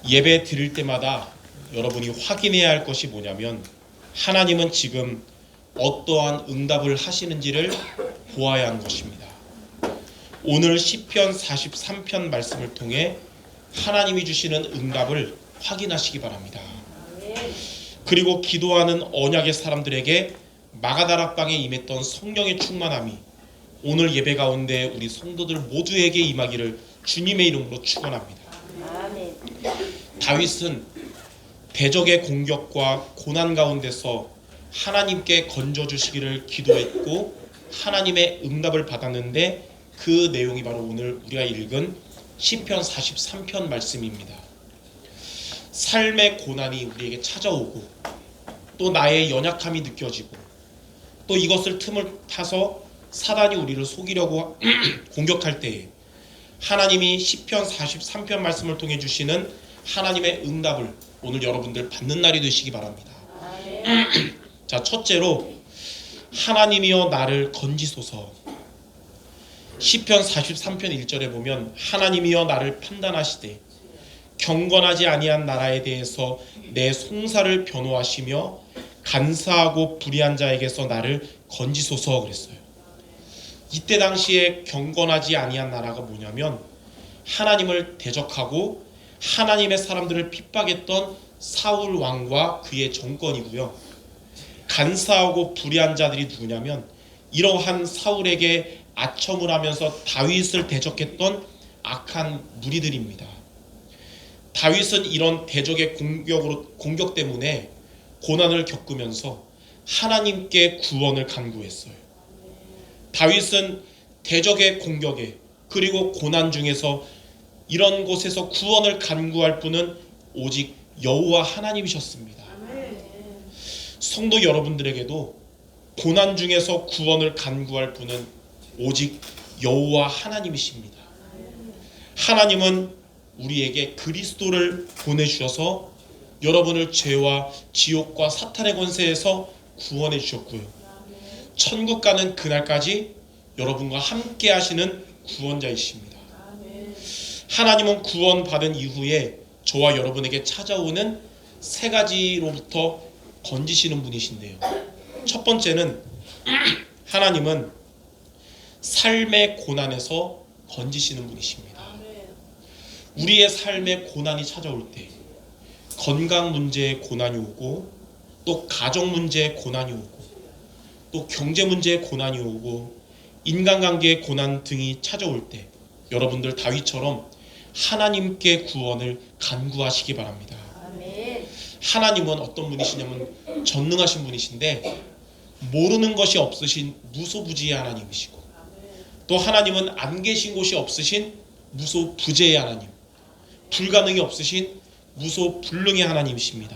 예배 드릴 때마다 여러분이 확인해야 할 것이 뭐냐면 하나님은 지금 어떠한 응답을 하시는지를 보아야 하는 것입니다. 오늘 시편 43편 말씀을 통해 하나님이 주시는 응답을 확인하시기 바랍니다. 그리고 기도하는 언약의 사람들에게 마가다락방에 임했던 성령의 충만함이 오늘 예배 가운데 우리 성도들 모두에게 임하기를 주님의 이름으로 축원합니다. 다윗은 대적의 공격과 고난 가운데서 하나님께 건져주시기를 기도했고 하나님의 응답을 받았는데 그 내용이 바로 오늘 우리가 읽은 시편 43편 말씀입니다. 삶의 고난이 우리에게 찾아오고 또 나의 연약함이 느껴지고 또 이것을 틈을 타서 사단이 우리를 속이려고 공격할 때에 하나님이 시편 43편 말씀을 통해 주시는 하나님의 응답을 오늘 여러분들 받는 날이 되시기 바랍니다. 자, 첫째로 하나님이여 나를 건지소서. 시편 43편 1절에 보면 하나님이여 나를 판단하시되 경건하지 아니한 나라에 대해서 내 송사를 변호하시며 간사하고 불의한 자에게서 나를 건지소서 그랬어요. 이때 당시에 경건하지 아니한 나라가 뭐냐면 하나님을 대적하고 하나님의 사람들을 핍박했던 사울 왕과 그의 정권이고요. 간사하고 불의한 자들이 누구냐면 이러한 사울에게 아첨을 하면서 다윗을 대적했던 악한 무리들입니다. 다윗은 이런 대적의 공격 때문에 고난을 겪으면서 하나님께 구원을 간구했어요. 다윗은 대적의 공격에 그리고 고난 중에서 이런 곳에서 구원을 간구할 분은 오직 여호와 하나님이셨습니다. 성도 여러분들에게도 고난 중에서 구원을 간구할 분은 오직 여호와 하나님이십니다. 하나님은 우리에게 그리스도를 보내주셔서 여러분을 죄와 지옥과 사탄의 권세에서 구원해 주셨고요. 천국 가는 그날까지 여러분과 함께 하시는 구원자이십니다. 하나님은 구원받은 이후에 저와 여러분에게 찾아오는 세 가지로부터 건지시는 분이신데요. 첫 번째는 하나님은 삶의 고난에서 건지시는 분이십니다. 우리의 삶에 고난이 찾아올 때 건강 문제에 고난이 오고 또 가정 문제에 고난이 오고 또 경제 문제에 고난이 오고 인간관계의 고난 등이 찾아올 때 여러분들 다윗처럼 하나님께 구원을 간구하시기 바랍니다. 하나님은 어떤 분이시냐면 전능하신 분이신데 모르는 것이 없으신 무소부지의 하나님이시고 또 하나님은 안 계신 곳이 없으신 무소부재의 하나님, 불가능이 없으신 무소불능의 하나님이십니다.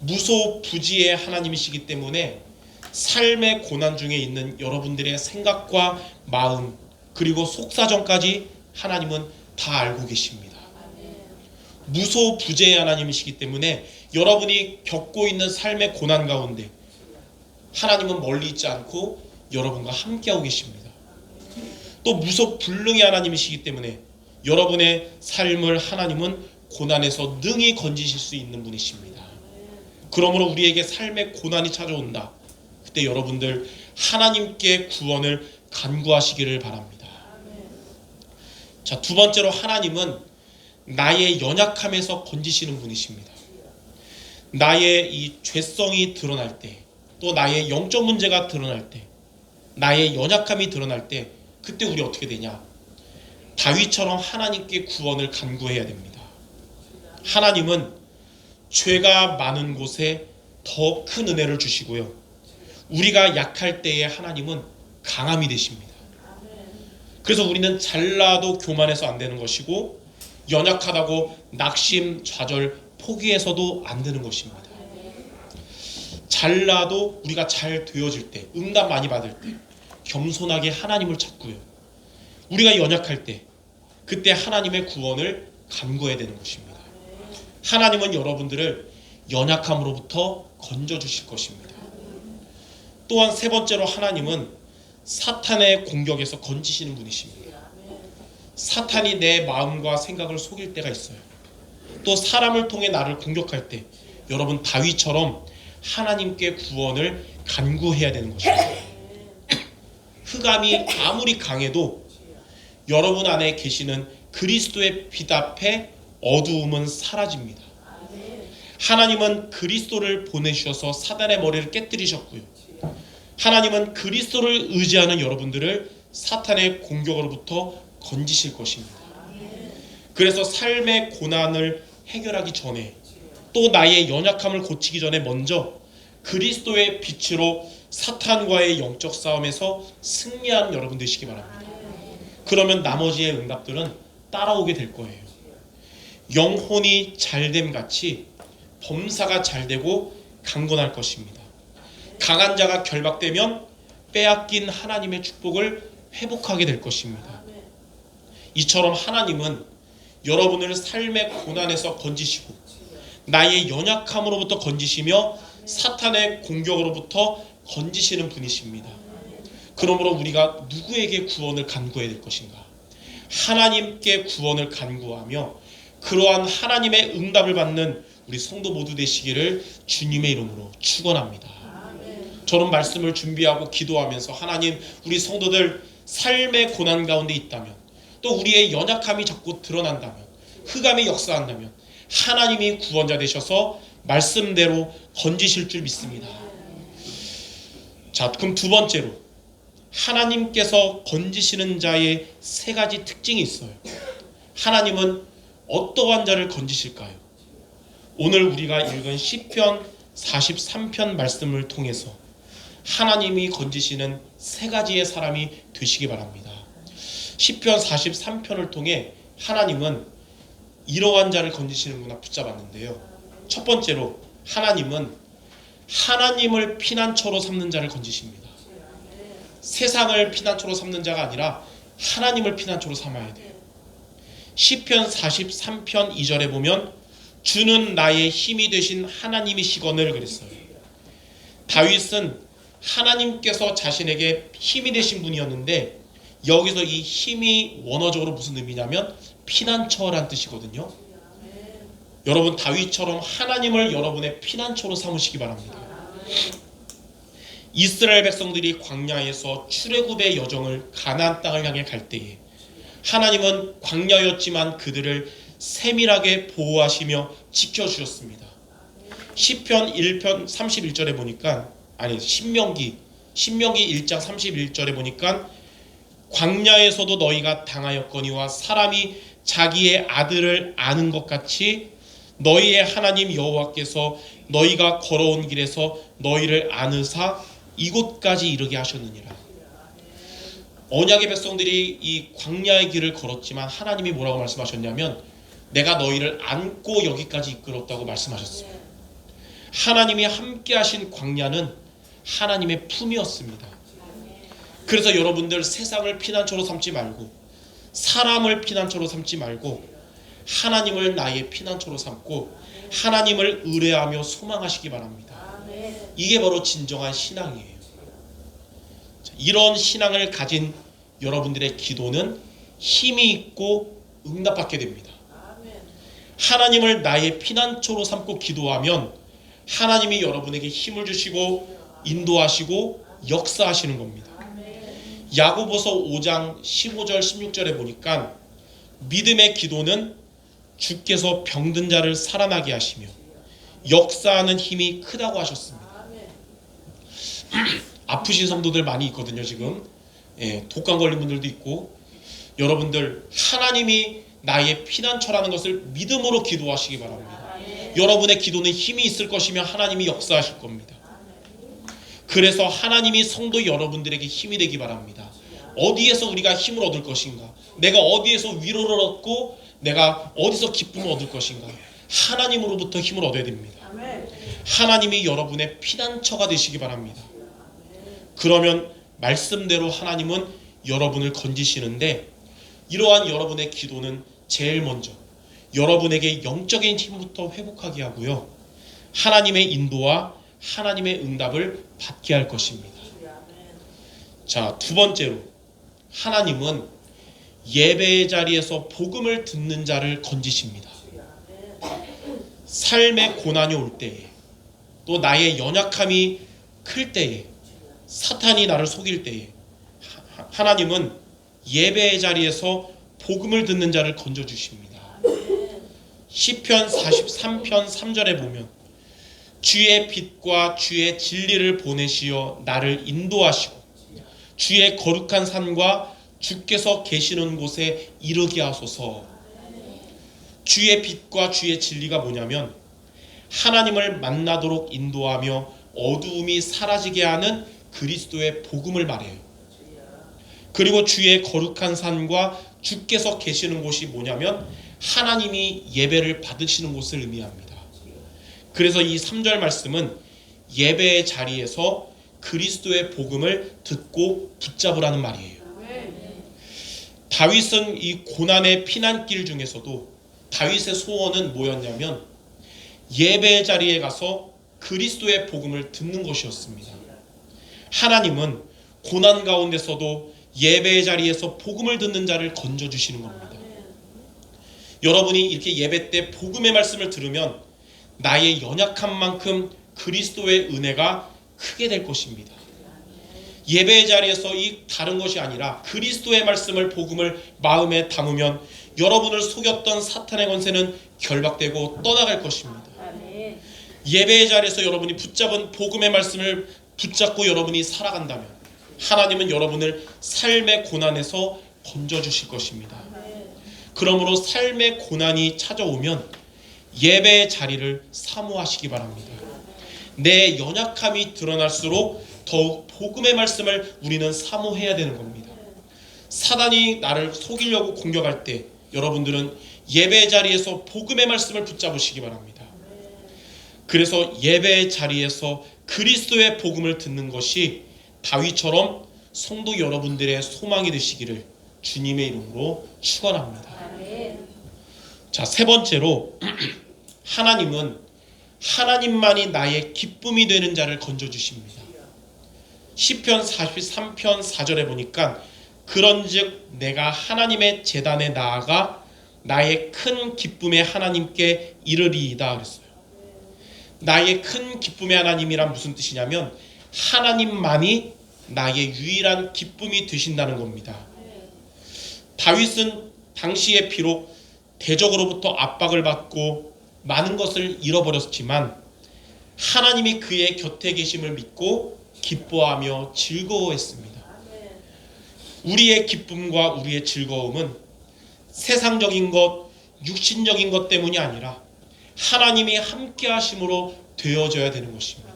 무소부지의 하나님이시기 때문에 삶의 고난 중에 있는 여러분들의 생각과 마음 그리고 속사정까지 하나님은 다 알고 계십니다. 무소부재의 하나님이시기 때문에 여러분이 겪고 있는 삶의 고난 가운데 하나님은 멀리 있지 않고 여러분과 함께하고 계십니다. 또 무소불능의 하나님이시기 때문에 여러분의 삶을 하나님은 고난에서 능히 건지실 수 있는 분이십니다. 그러므로 우리에게 삶의 고난이 찾아온다. 그때 여러분들 하나님께 구원을 간구하시기를 바랍니다. 자, 두 번째로 하나님은 나의 연약함에서 건지시는 분이십니다. 나의 이 죄성이 드러날 때, 또 나의 영적 문제가 드러날 때, 나의 연약함이 드러날 때 그때 우리 어떻게 되냐? 다윗처럼 하나님께 구원을 간구해야 됩니다. 하나님은 죄가 많은 곳에 더 큰 은혜를 주시고요. 우리가 약할 때에 하나님은 강함이 되십니다. 그래서 우리는 잘나도 교만해서 안 되는 것이고 연약하다고 낙심, 좌절, 포기해서도 안 되는 것입니다. 잘나도 우리가 잘 되어질 때, 응답 많이 받을 때 겸손하게 하나님을 찾고요. 우리가 연약할 때 그때 하나님의 구원을 간구해야 되는 것입니다. 하나님은 여러분들을 연약함으로부터 건져주실 것입니다. 또한 세 번째로 하나님은 사탄의 공격에서 건지시는 분이십니다. 사탄이 내 마음과 생각을 속일 때가 있어요. 또 사람을 통해 나를 공격할 때 여러분 다윗처럼 하나님께 구원을 간구해야 되는 것입니다. 흑암이 아무리 강해도 여러분 안에 계시는 그리스도의 빛 앞에 어두움은 사라집니다. 하나님은 그리스도를 보내주셔서 사단의 머리를 깨뜨리셨고요. 하나님은 그리스도를 의지하는 여러분들을 사탄의 공격으로부터 건지실 것입니다. 그래서 삶의 고난을 해결하기 전에 또 나의 연약함을 고치기 전에 먼저 그리스도의 빛으로 사탄과의 영적 싸움에서 승리하는 여러분 되시기 바랍니다. 그러면 나머지의 응답들은 따라오게 될 거예요. 영혼이 잘됨 같이 범사가 잘되고 강건할 것입니다. 강한 자가 결박되면 빼앗긴 하나님의 축복을 회복하게 될 것입니다. 이처럼 하나님은 여러분을 삶의 고난에서 건지시고 나의 연약함으로부터 건지시며 사탄의 공격으로부터 건지시는 분이십니다. 그러므로 우리가 누구에게 구원을 간구해야 될 것인가? 하나님께 구원을 간구하며 그러한 하나님의 응답을 받는 우리 성도 모두 되시기를 주님의 이름으로 축원합니다. 저는 말씀을 준비하고 기도하면서 하나님, 우리 성도들 삶의 고난 가운데 있다면, 또 우리의 연약함이 자꾸 드러난다면, 흑암이 역사한다면 하나님이 구원자 되셔서 말씀대로 건지실 줄 믿습니다. 자, 그럼 두 번째로 하나님께서 건지시는 자의 세 가지 특징이 있어요. 하나님은 어떠한 자를 건지실까요? 오늘 우리가 읽은 시편 43편 말씀을 통해서 하나님이 건지시는 세 가지의 사람이 되시기 바랍니다. 시편 43편을 통해 하나님은 이러한 자를 건지시는구나 붙잡았는데요. 첫 번째로 하나님은 하나님을 피난처로 삼는 자를 건지십니다. 세상을 피난처로 삼는 자가 아니라 하나님을 피난처로 삼아야 돼요. 시편 43편 2절에 보면 주는 나의 힘이 되신 하나님이시거늘 그랬어요. 다윗은 하나님께서 자신에게 힘이 되신 분이었는데 여기서 이 힘이 원어적으로 무슨 의미냐면 피난처란 뜻이거든요. 여러분 다윗처럼 하나님을 여러분의 피난처로 삼으시기 바랍니다. 이스라엘 백성들이 광야에서 출애굽의 여정을 가나안 땅을 향해 갈 때에 하나님은 광야였지만 그들을 세밀하게 보호하시며 지켜주셨습니다. 시편 1편 31절에 보니까 신명기 1장 31절에 보니까 광야에서도 너희가 당하였거니와 사람이 자기의 아들을 아는 것 같이 너희의 하나님 여호와께서 너희가 걸어온 길에서 너희를 아느사 이곳까지 이르게 하셨느니라. 언약의 백성들이 이 광야의 길을 걸었지만 하나님이 뭐라고 말씀하셨냐면 내가 너희를 안고 여기까지 이끌었다고 말씀하셨어요. 하나님이 함께 하신 광야는 하나님의 품이었습니다. 그래서 여러분들 세상을 피난처로 삼지 말고 사람을 피난처로 삼지 말고 하나님을 나의 피난처로 삼고 하나님을 의뢰하며 소망하시기 바랍니다. 이게 바로 진정한 신앙이에요. 이런 신앙을 가진 여러분들의 기도는 힘이 있고 응답받게 됩니다. 하나님을 나의 피난처로 삼고 기도하면 하나님이 여러분에게 힘을 주시고 인도하시고 역사하시는 겁니다. 야고보서 5장 15절 16절에 보니까 믿음의 기도는 주께서 병든 자를 살아나게 하시며 역사하는 힘이 크다고 하셨습니다. 아프신 성도들 많이 있거든요 지금. 독감 걸린 분들도 있고. 여러분들 하나님이 나의 피난처라는 것을 믿음으로 기도하시기 바랍니다. 여러분의 기도는 힘이 있을 것이며 하나님이 역사하실 겁니다. 그래서 하나님이 성도 여러분들에게 힘이 되기 바랍니다. 어디에서 우리가 힘을 얻을 것인가? 내가 어디에서 위로를 얻고 내가 어디서 기쁨을 얻을 것인가? 하나님으로부터 힘을 얻어야 됩니다. 하나님이 여러분의 피난처가 되시기 바랍니다. 그러면 말씀대로 하나님은 여러분을 건지시는데 이러한 여러분의 기도는 제일 먼저 여러분에게 영적인 힘부터 회복하게 하고요. 하나님의 인도와 하나님의 응답을 받게 할 것입니다. 자, 두 번째로 하나님은 예배의 자리에서 복음을 듣는 자를 건지십니다. 삶의 고난이 올 때에, 또 나의 연약함이 클 때에, 사탄이 나를 속일 때에 하나님은 예배의 자리에서 복음을 듣는 자를 건져주십니다. 시편 43편 3절에 보면 주의 빛과 주의 진리를 보내시어 나를 인도하시고 주의 거룩한 산과 주께서 계시는 곳에 이르게 하소서. 주의 빛과 주의 진리가 뭐냐면 하나님을 만나도록 인도하며 어두움이 사라지게 하는 그리스도의 복음을 말해요. 그리고 주의 거룩한 산과 주께서 계시는 곳이 뭐냐면 하나님이 예배를 받으시는 곳을 의미합니다. 그래서 이 3절 말씀은 예배의 자리에서 그리스도의 복음을 듣고 붙잡으라는 말이에요. 다윗은 이 고난의 피난길 중에서도 다윗의 소원은 뭐였냐면 예배의 자리에 가서 그리스도의 복음을 듣는 것이었습니다. 하나님은 고난 가운데서도 예배의 자리에서 복음을 듣는 자를 건져주시는 겁니다. 여러분이 이렇게 예배 때 복음의 말씀을 들으면 나의 연약한 만큼 그리스도의 은혜가 크게 될 것입니다. 예배의 자리에서 이 다른 것이 아니라 그리스도의 말씀을 복음을 마음에 담으면 여러분을 속였던 사탄의 권세는 결박되고 떠나갈 것입니다. 예배의 자리에서 여러분이 붙잡은 복음의 말씀을 붙잡고 여러분이 살아간다면 하나님은 여러분을 삶의 고난에서 건져주실 것입니다. 그러므로 삶의 고난이 찾아오면 예배의 자리를 사모하시기 바랍니다. 내 연약함이 드러날수록 더욱 복음의 말씀을 우리는 사모해야 되는 겁니다. 사단이 나를 속이려고 공격할 때 여러분들은 예배의 자리에서 복음의 말씀을 붙잡으시기 바랍니다. 그래서 예배의 자리에서 그리스도의 복음을 듣는 것이 다윗처럼 성도 여러분들의 소망이 되시기를 주님의 이름으로 축원합니다. 자, 세 번째로 하나님은 하나님만이 나의 기쁨이 되는 자를 건져주십니다. 시편 43편 4절에 보니까 그런즉 내가 하나님의 제단에 나아가 나의 큰 기쁨의 하나님께 이르리이다 그랬어요. 나의 큰 기쁨의 하나님이란 무슨 뜻이냐면 하나님만이 나의 유일한 기쁨이 되신다는 겁니다. 다윗은 당시에 비록 대적으로부터 압박을 받고 많은 것을 잃어버렸지만 하나님이 그의 곁에 계심을 믿고 기뻐하며 즐거워했습니다. 우리의 기쁨과 우리의 즐거움은 세상적인 것, 육신적인 것 때문이 아니라 하나님이 함께 하심으로 되어져야 되는 것입니다.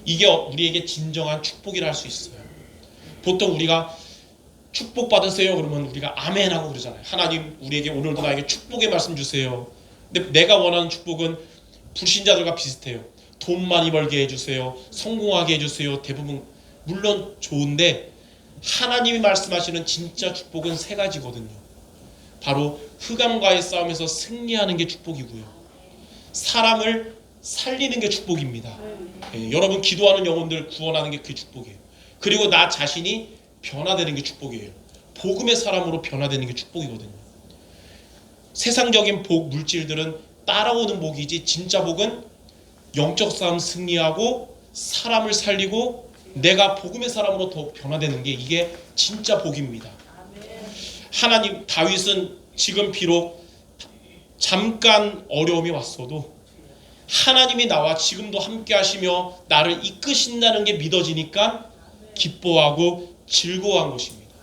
이게 우리에게 진정한 축복이라 할 수 있어요. 보통 우리가 축복 받으세요 그러면 우리가 아멘 하고 그러잖아요. 하나님 우리에게 오늘도 나에게 축복의 말씀 주세요. 근데 내가 원하는 축복은 불신자들과 비슷해요. 돈 많이 벌게 해주세요. 성공하게 해주세요. 대부분 물론 좋은데 하나님이 말씀하시는 진짜 축복은 세 가지거든요. 바로 흑암과의 싸움에서 승리하는 게 축복이고요. 사람을 살리는 게 축복입니다. 여러분 기도하는 영혼들 구원하는 게 그 축복이에요. 그리고 나 자신이 변화되는 게 축복이에요. 복음의 사람으로 변화되는 게 축복이거든요. 세상적인 복, 물질들은 따라오는 복이지 진짜 복은 영적 싸움 승리하고 사람을 살리고 내가 복음의 사람으로 더욱 변화되는 게 이게 진짜 복입니다. 하나님, 다윗은 지금 비록 잠깐 어려움이 왔어도 하나님이 나와 지금도 함께 하시며 나를 이끄신다는 게 믿어지니까 기뻐하고 즐거워한 것입니다.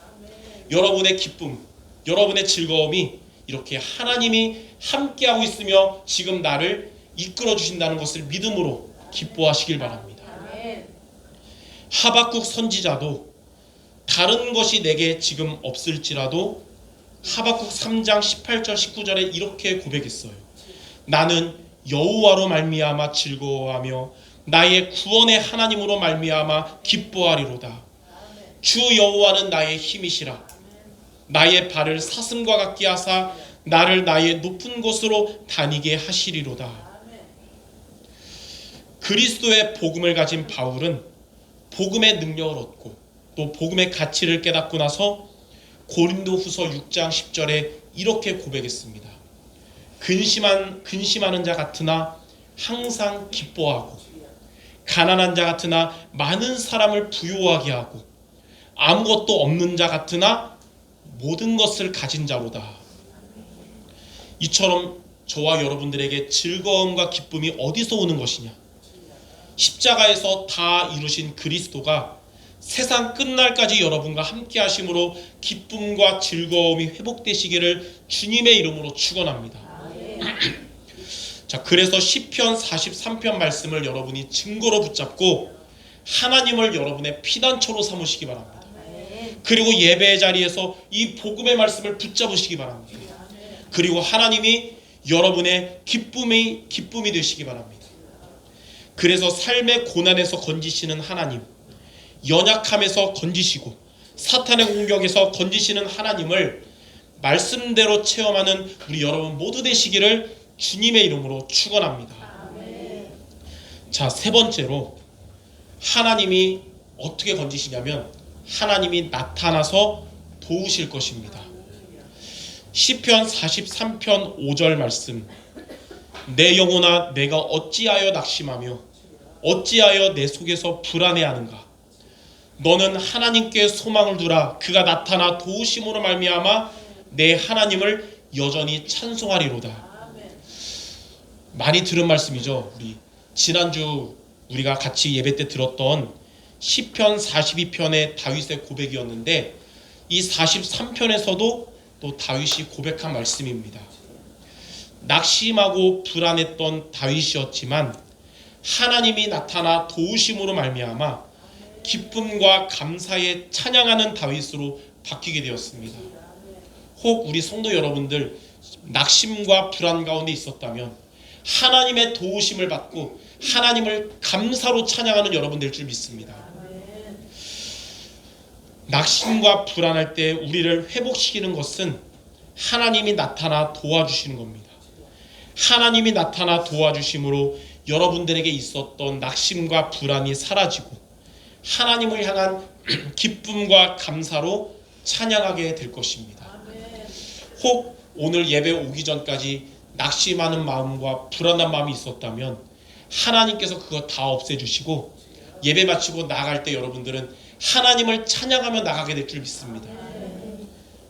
여러분의 기쁨, 여러분의 즐거움이 이렇게 하나님이 함께하고 있으며 지금 나를 이끌어 주신다는 것을 믿음으로 기뻐하시길 바랍니다. 하박국 선지자도 다른 것이 내게 지금 없을지라도 하박국 3장 18절 19절에 이렇게 고백했어요. 나는 여호와로 말미암아 즐거워하며 나의 구원의 하나님으로 말미암아 기뻐하리로다. 주 여호와는 나의 힘이시라. 나의 발을 사슴과 같게 하사 나를 나의 높은 곳으로 다니게 하시리로다. 그리스도의 복음을 가진 바울은 복음의 능력을 얻고 또 복음의 가치를 깨닫고 나서 고린도후서 6장 10절에 이렇게 고백했습니다. 근심하는 자 같으나 항상 기뻐하고 가난한 자 같으나 많은 사람을 부유하게 하고 아무것도 없는 자 같으나 모든 것을 가진 자로다. 이처럼 저와 여러분들에게 즐거움과 기쁨이 어디서 오는 것이냐? 십자가에서 다 이루신 그리스도가 세상 끝날까지 여러분과 함께 하심으로 기쁨과 즐거움이 회복되시기를 주님의 이름으로 축원합니다. 자, 그래서 시편 43편 말씀을 여러분이 증거로 붙잡고 하나님을 여러분의 피난처로 삼으시기 바랍니다. 그리고 예배의 자리에서 이 복음의 말씀을 붙잡으시기 바랍니다. 그리고 하나님이 여러분의 기쁨이 되시기 바랍니다. 그래서 삶의 고난에서 건지시는 하나님, 연약함에서 건지시고 사탄의 공격에서 건지시는 하나님을 말씀대로 체험하는 우리 여러분 모두 되시기를 주님의 이름으로 축원합니다. 자, 세 번째로 하나님이 어떻게 건지시냐면 하나님이 나타나서 도우실 것입니다. 시편 43편 5절 말씀, 내 영혼아 내가 어찌하여 낙심하며 어찌하여 내 속에서 불안해하는가? 너는 하나님께 소망을 두라. 그가 나타나 도우심으로 말미암아 내 하나님을 여전히 찬송하리로다. 많이 들은 말씀이죠. 우리 지난주 우리가 같이 예배 때 들었던 시편 42편의 다윗의 고백이었는데 이 43편에서도 또 다윗이 고백한 말씀입니다. 낙심하고 불안했던 다윗이었지만 하나님이 나타나 도우심으로 말미암아 기쁨과 감사에 찬양하는 다윗으로 바뀌게 되었습니다. 혹 우리 성도 여러분들 낙심과 불안 가운데 있었다면 하나님의 도우심을 받고 하나님을 감사로 찬양하는 여러분 될 줄 믿습니다. 낙심과 불안할 때 우리를 회복시키는 것은 하나님이 나타나 도와주시는 겁니다. 하나님이 나타나 도와주심으로 여러분들에게 있었던 낙심과 불안이 사라지고 하나님을 향한 기쁨과 감사로 찬양하게 될 것입니다. 혹 오늘 예배 오기 전까지 낙심하는 마음과 불안한 마음이 있었다면 하나님께서 그거 다 없애주시고 예배 마치고 나갈 때 여러분들은 하나님을 찬양하며 나가게 될 줄 믿습니다.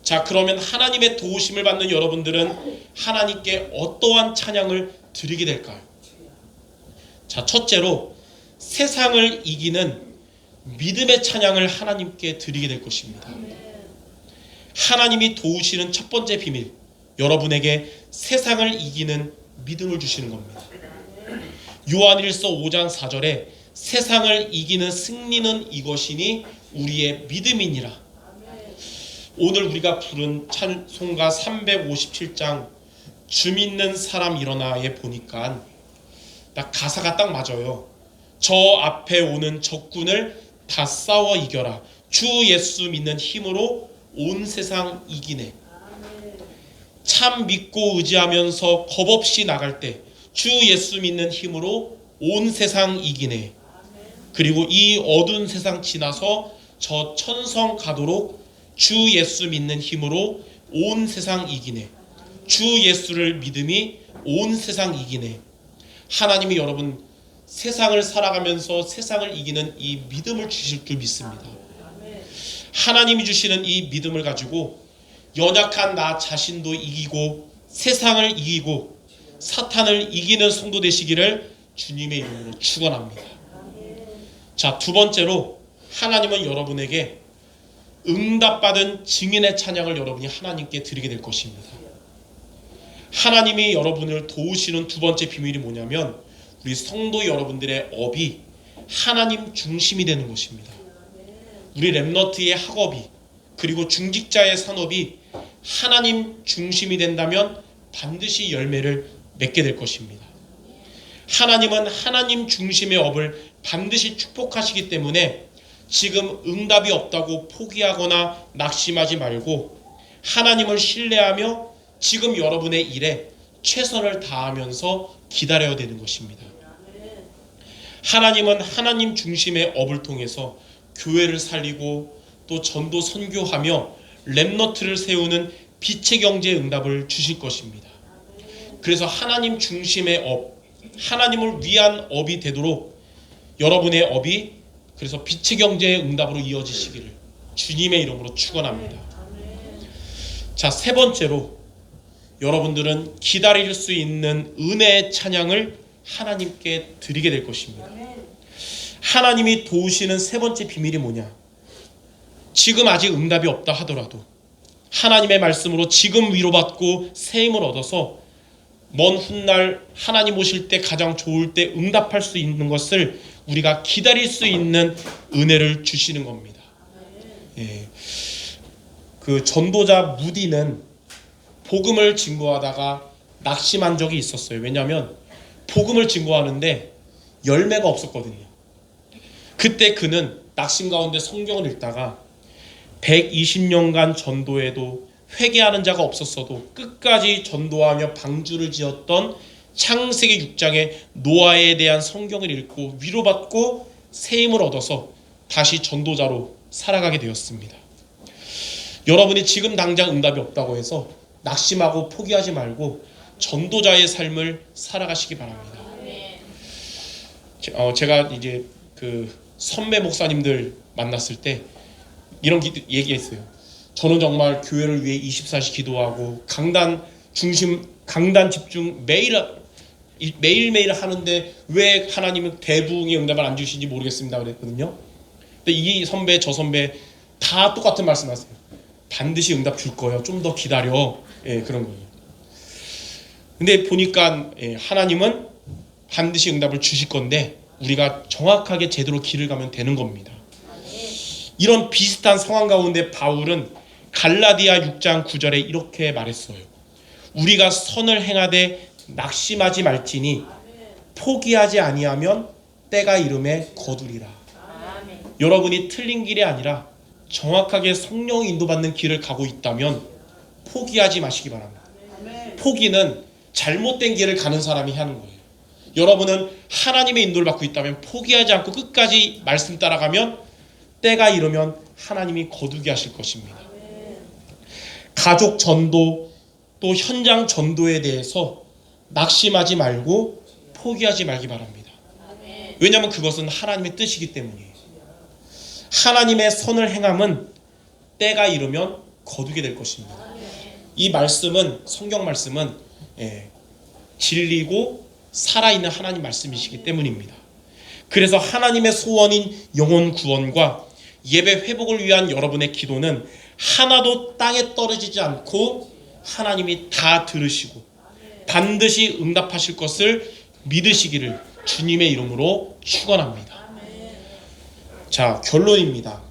자, 그러면 하나님의 도우심을 받는 여러분들은 하나님께 어떠한 찬양을 드리게 될까요? 자, 첫째로 세상을 이기는 믿음의 찬양을 하나님께 드리게 될 것입니다. 하나님이 도우시는 첫 번째 비밀, 여러분에게 세상을 이기는 믿음을 주시는 겁니다. 요한일서 5장 4절에 세상을 이기는 승리는 이것이니 우리의 믿음이니라. 오늘 우리가 부른 찬송가 357장 주 믿는 사람 일어나에 보니까 딱 가사가 딱 맞아요. 저 앞에 오는 적군을 다 싸워 이겨라. 주 예수 믿는 힘으로 온 세상 이기네. 참 믿고 의지하면서 겁없이 나갈 때 주 예수 믿는 힘으로 온 세상 이기네. 그리고 이 어두운 세상 지나서 저 천성 가도록 주 예수 믿는 힘으로 온 세상 이기네. 주 예수를 믿음이 온 세상 이기네. 하나님이 여러분 세상을 살아가면서 세상을 이기는 이 믿음을 주실 줄 믿습니다. 하나님이 주시는 이 믿음을 가지고 연약한 나 자신도 이기고 세상을 이기고 사탄을 이기는 성도 되시기를 주님의 이름으로 축원합니다. 자, 두 번째로 하나님은 여러분에게 응답받은 증인의 찬양을 여러분이 하나님께 드리게 될 것입니다. 하나님이 여러분을 도우시는 두 번째 비밀이 뭐냐면 우리 성도 여러분들의 업이 하나님 중심이 되는 것입니다. 우리 렘너트의 학업이 그리고 중직자의 산업이 하나님 중심이 된다면 반드시 열매를 맺게 될 것입니다. 하나님은 하나님 중심의 업을 반드시 축복하시기 때문에 지금 응답이 없다고 포기하거나 낙심하지 말고 하나님을 신뢰하며 지금 여러분의 일에 최선을 다하면서 기다려야 되는 것입니다. 하나님은 하나님 중심의 업을 통해서 교회를 살리고 또 전도 선교하며 렘너트를 세우는 빛의 경제의 응답을 주실 것입니다. 그래서 하나님 중심의 업, 하나님을 위한 업이 되도록 여러분의 업이 그래서 빛의 경제의 응답으로 이어지시기를 주님의 이름으로 축원합니다. 자, 세 번째로 여러분들은 기다릴 수 있는 은혜의 찬양을 하나님께 드리게 될 것입니다. 하나님이 도우시는 세 번째 비밀이 뭐냐? 지금 아직 응답이 없다 하더라도 하나님의 말씀으로 지금 위로받고 새 힘을 얻어서 먼 훗날 하나님 오실 때 가장 좋을 때 응답할 수 있는 것을 우리가 기다릴 수 있는 은혜를 주시는 겁니다. 예. 그 전도자 무디는 복음을 증거하다가 낙심한 적이 있었어요. 왜냐하면 복음을 증거하는데 열매가 없었거든요. 그때 그는 낙심 가운데 성경을 읽다가 120년간 전도해도 회개하는 자가 없었어도 끝까지 전도하며 방주를 지었던 창세기 6장의 노아에 대한 성경을 읽고 위로받고 새 힘을 얻어서 다시 전도자로 살아가게 되었습니다. 여러분이 지금 당장 응답이 없다고 해서 낙심하고 포기하지 말고 전도자의 삶을 살아가시기 바랍니다. 제가 이제 그 선배 목사님들 만났을 때 이런 얘기했어요. 저는 정말 교회를 위해 24시 기도하고 강단 집중 매일매일 하는데 왜 하나님은 대부흥의 응답을 안 주시는지 모르겠습니다 그랬거든요. 근데 이 선배 저 선배 다 똑같은 말씀하세요. 반드시 응답 줄 거예요. 좀 더 기다려. 예, 그런 거예요. 근데 보니까 하나님은 반드시 응답을 주실 건데 우리가 정확하게 제대로 길을 가면 되는 겁니다. 이런 비슷한 상황 가운데 바울은 갈라디아 6장 9절에 이렇게 말했어요. 우리가 선을 행하되 낙심하지 말지니 포기하지 아니하면 때가 이름에 거두리라. 여러분이 틀린 길이 아니라 정확하게 성령이 인도받는 길을 가고 있다면 포기하지 마시기 바랍니다. 포기는 잘못된 길을 가는 사람이 하는 거예요. 여러분은 하나님의 인도를 받고 있다면 포기하지 않고 끝까지 말씀 따라가면 때가 이르면 하나님이 거두게 하실 것입니다. 가족 전도 또 현장 전도에 대해서 낙심하지 말고 포기하지 말기 바랍니다. 왜냐하면 그것은 하나님의 뜻이기 때문이에요. 하나님의 선을 행함은 때가 이르면 거두게 될 것입니다. 이 말씀은 성경 말씀은 진리고 살아있는 하나님 말씀이시기 때문입니다. 그래서 하나님의 소원인 영혼 구원과 예배 회복을 위한 여러분의 기도는 하나도 땅에 떨어지지 않고 하나님이 다 들으시고 반드시 응답하실 것을 믿으시기를 주님의 이름으로 축원합니다. 자, 결론입니다.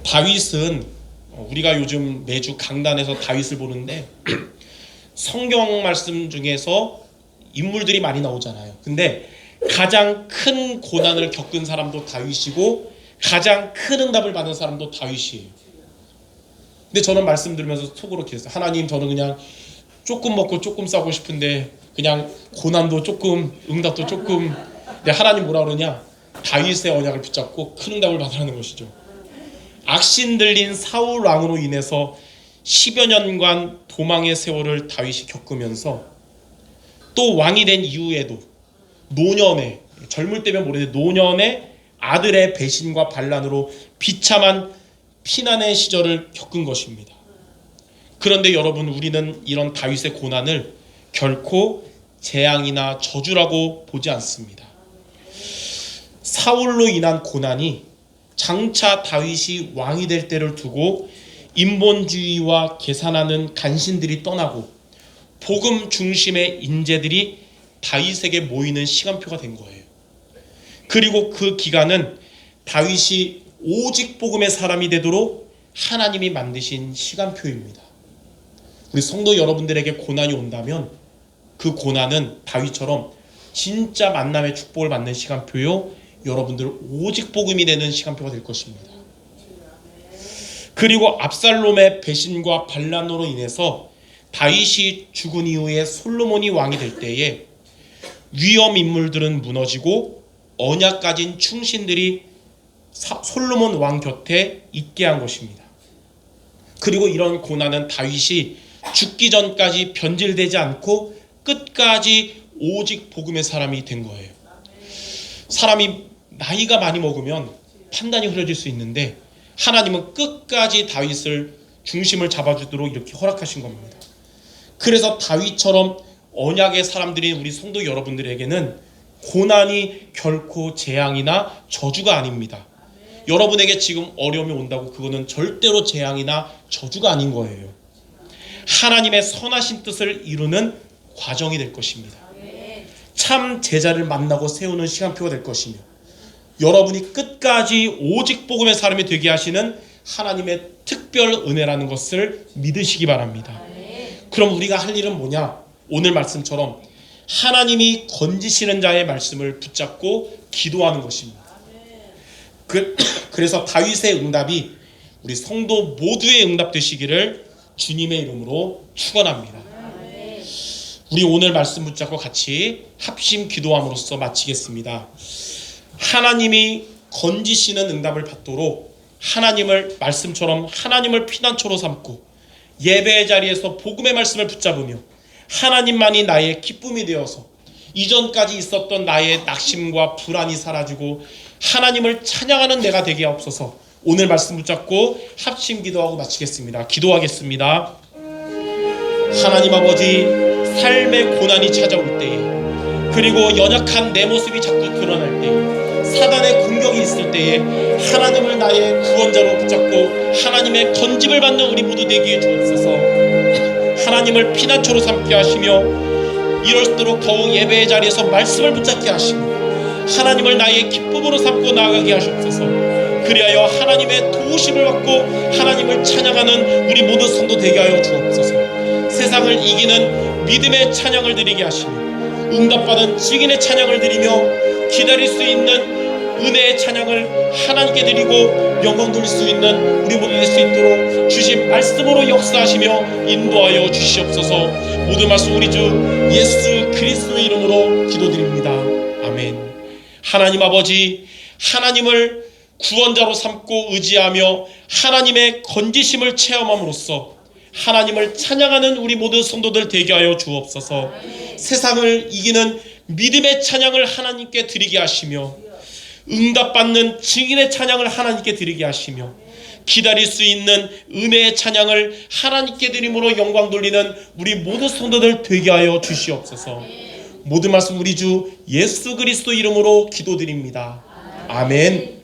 다윗은 우리가 요즘 매주 강단에서 다윗을 보는데 성경 말씀 중에서 인물들이 많이 나오잖아요. 근데 가장 큰 고난을 겪은 사람도 다윗이고 가장 큰 응답을 받은 사람도 다윗이에요. 근데 저는 말씀 들으면서 속으로 기도했어요. 하나님, 저는 그냥 조금 먹고 조금 싸고 싶은데 그냥 고난도 조금 응답도 조금. 근데 하나님 뭐라 그러냐? 다윗의 언약을 붙잡고 큰 응답을 받으라는 것이죠. 악신 들린 사울 왕으로 인해서 10여 년간 도망의 세월을 다윗이 겪으면서 또 왕이 된 이후에도 노년에, 젊을 때면 모르는데 노년에 아들의 배신과 반란으로 비참한 피난의 시절을 겪은 것입니다. 그런데 여러분, 우리는 이런 다윗의 고난을 결코 재앙이나 저주라고 보지 않습니다. 사울로 인한 고난이 장차 다윗이 왕이 될 때를 두고 인본주의와 계산하는 간신들이 떠나고 복음 중심의 인재들이 다윗에게 모이는 시간표가 된 거예요. 그리고 그 기간은 다윗이 오직 복음의 사람이 되도록 하나님이 만드신 시간표입니다. 우리 성도 여러분들에게 고난이 온다면 그 고난은 다윗처럼 진짜 만남의 축복을 받는 시간표요, 여러분들 오직 복음이 되는 시간표가 될 것입니다. 그리고 압살롬의 배신과 반란으로 인해서 다윗이 죽은 이후에 솔로몬이 왕이 될 때에 위험 인물들은 무너지고 언약 가진 충신들이 솔로몬 왕 곁에 있게 한 것입니다. 그리고 이런 고난은 다윗이 죽기 전까지 변질되지 않고 끝까지 오직 복음의 사람이 된 거예요. 사람이 나이가 많이 먹으면 판단이 흐려질 수 있는데 하나님은 끝까지 다윗을 중심을 잡아주도록 이렇게 허락하신 겁니다. 그래서 다윗처럼 언약의 사람들인 우리 성도 여러분들에게는 고난이 결코 재앙이나 저주가 아닙니다. 여러분에게 지금 어려움이 온다고 그거는 절대로 재앙이나 저주가 아닌 거예요. 하나님의 선하신 뜻을 이루는 과정이 될 것입니다. 참 제자를 만나고 세우는 시간표가 될 것이며 여러분이 끝까지 오직 복음의 사람이 되게 하시는 하나님의 특별 은혜라는 것을 믿으시기 바랍니다. 그럼 우리가 할 일은 뭐냐? 오늘 말씀처럼 하나님이 건지시는 자의 말씀을 붙잡고 기도하는 것입니다. 그래서 다윗의 응답이 우리 성도 모두의 응답 되시기를 주님의 이름으로 축원합니다. 우리 오늘 말씀 붙잡고 같이 합심 기도함으로써 마치겠습니다. 하나님이 건지시는 응답을 받도록 하나님을 말씀처럼 하나님을 피난처로 삼고 예배의 자리에서 복음의 말씀을 붙잡으며 하나님만이 나의 기쁨이 되어서 이전까지 있었던 나의 낙심과 불안이 사라지고 하나님을 찬양하는 내가 되게 하옵소서. 오늘 말씀 붙잡고 합심 기도하고 마치겠습니다. 기도하겠습니다. 하나님 아버지, 삶의 고난이 찾아올 때에 그리고 연약한 내 모습이 자꾸 드러날 때에 사단의 공격이 있을 때에 하나님을 나의 구원자로 붙잡고 하나님의 건집을 받는 우리 모두 되게 주옵소서. 하나님을 피난처로 삼게 하시며 이럴수록 더욱 예배의 자리에서 말씀을 붙잡게 하시고 하나님을 나의 기쁨으로 삼고 나아가게 하시옵소서. 그리하여 하나님의 도우심을 받고 하나님을 찬양하는 우리 모든 성도 되게 하여 주옵소서. 세상을 이기는 믿음의 찬양을 드리게 하시며 응답받은 증인의 찬양을 드리며 기다릴 수 있는 은혜의 찬양을 하나님께 드리고 영광 돌릴 수 있는 우리 모두 될 수 있도록 주신 말씀으로 역사하시며 인도하여 주시옵소서. 모든 말씀 우리 주 예수 그리스도의 이름으로 기도드립니다. 아멘. 하나님 아버지, 하나님을 구원자로 삼고 의지하며 하나님의 건지심을 체험함으로써 하나님을 찬양하는 우리 모든 성도들 되게 하여 주옵소서. 세상을 이기는 믿음의 찬양을 하나님께 드리게 하시며 응답받는 증인의 찬양을 하나님께 드리게 하시며 기다릴 수 있는 은혜의 찬양을 하나님께 드림으로 영광 돌리는 우리 모든 성도들 되게 하여 주시옵소서. 모든 말씀 우리 주 예수 그리스도 이름으로 기도드립니다. 아멘.